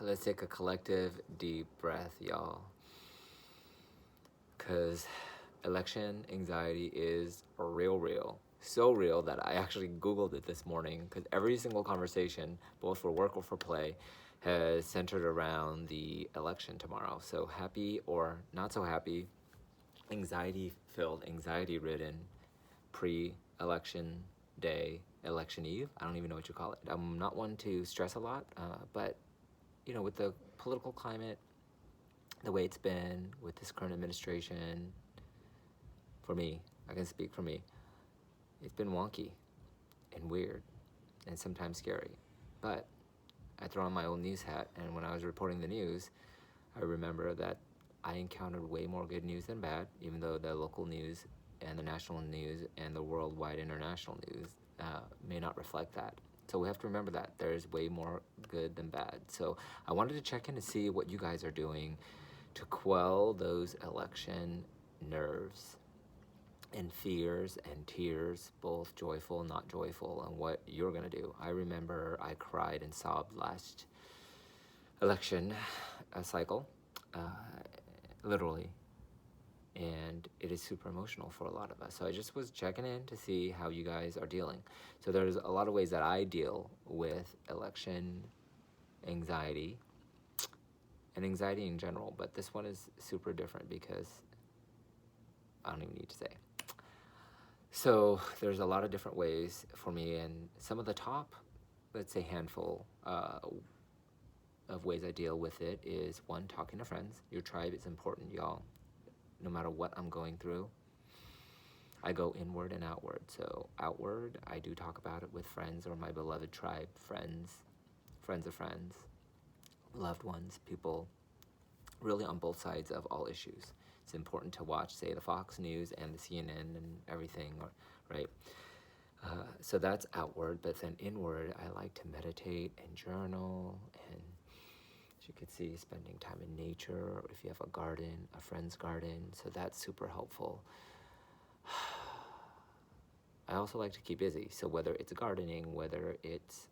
Let's take a collective deep breath, y'all. Because election anxiety is real. So real that I actually Googled it this morning because every single conversation, both for work or for play, has centered around the election tomorrow. So happy or not so happy, anxiety filled, anxiety ridden, pre election day, election eve. I don't even know what you call it. I'm not one to stress a lot, but with the political climate, the way it's been with this current administration, for me, I can speak for me, it's been wonky and weird and sometimes scary. But I throw on my old news hat, and when I was reporting the news, I remember that I encountered way more good news than bad, even though the local news and the national news and the worldwide international news may not reflect that. So we have to remember that there's way more good than bad. So I wanted to check in to see what you guys are doing to quell those election nerves and fears and tears, both joyful, not joyful, and what you're gonna do. I remember I cried and sobbed last election cycle, literally, and it is super emotional for a lot of us. So I just was checking in to see how you guys are dealing. So there's a lot of ways that I deal with election anxiety and anxiety in general, but this one is super different because I don't even need to say. So there's a lot of different ways for me, and some of the top, let's say handful of ways I deal with it is one, talking to friends. Your tribe is important, y'all. No matter what I'm going through, I go inward and outward. So outward, I do talk about it with friends or my beloved tribe, friends of friends, loved ones, people really on both sides of all issues. It's important to watch, say, the Fox News and the CNN and everything, right? So that's outward, but then inward, I like to meditate and journal, and as you can see, spending time in nature, or if you have a garden, a friend's garden, so that's super helpful. I also like to keep busy, so whether it's gardening, whether it's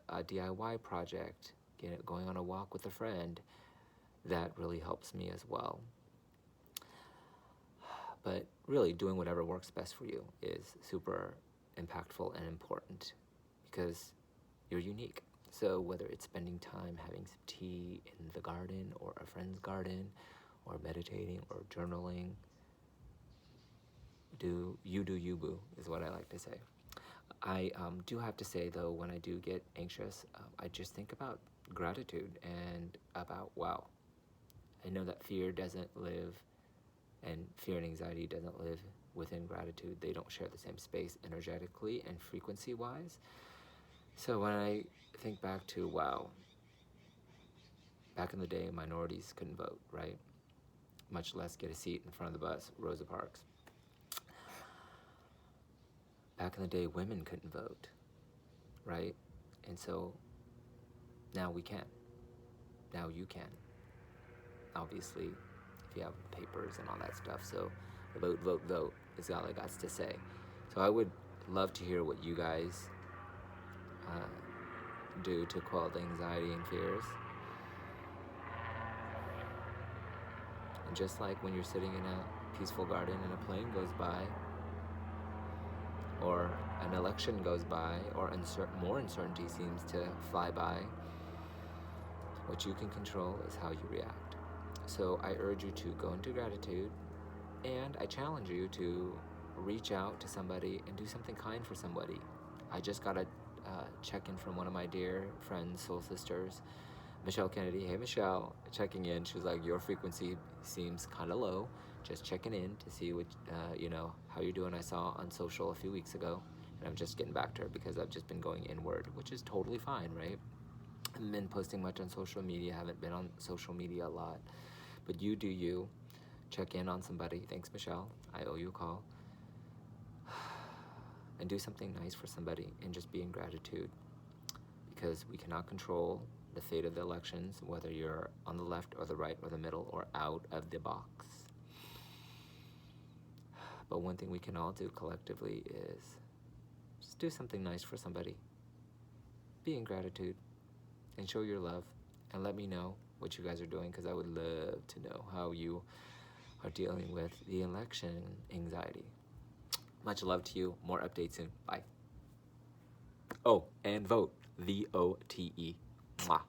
a DIY project, going on a walk with a friend, that really helps me as well. But really, doing whatever works best for you is super impactful and important because you're unique. So whether it's spending time having some tea in the garden or a friend's garden or meditating or journaling, do you boo, is what I like to say. I do have to say, though, when I do get anxious, I just think about gratitude and about, wow, I know that fear doesn't live, and fear and anxiety doesn't live within gratitude. They don't share the same space energetically and frequency-wise. So when I think back to, wow, back in the day, minorities couldn't vote, right? Much less get a seat in front of the bus, Rosa Parks. Back in the day, women couldn't vote, right? And so now we can. Now you can. Obviously, if you have papers and all that stuff. So vote is all I got to say. So I would love to hear what you guys do to quell the anxiety and fears. And just like when you're sitting in a peaceful garden and a plane goes by, or an election goes by, or more uncertainty seems to fly by, what you can control is how you react. So I urge you to go into gratitude, and I challenge you to reach out to somebody and do something kind for somebody. I just got a check-in from one of my dear friends, soul sisters, Michelle Kennedy. Hey, Michelle, checking in. She was like, your frequency seems kind of low. Just checking in to see what, how you're doing. I saw on social a few weeks ago, and I'm just getting back to her because I've just been going inward, which is totally fine, right? I haven't been posting much on social media, haven't been on social media a lot, but you do you. Check in on somebody. Thanks, Michelle. I owe you a call. And do something nice for somebody and just be in gratitude, because we cannot control the fate of the elections, whether you're on the left or the right or the middle or out of the box. But one thing we can all do collectively is just do something nice for somebody. Be in gratitude and show your love and let me know what you guys are doing, because I would love to know how you are dealing with the election anxiety. Much love to you. More updates soon. Bye. Oh, and vote. VOTE. Mwah.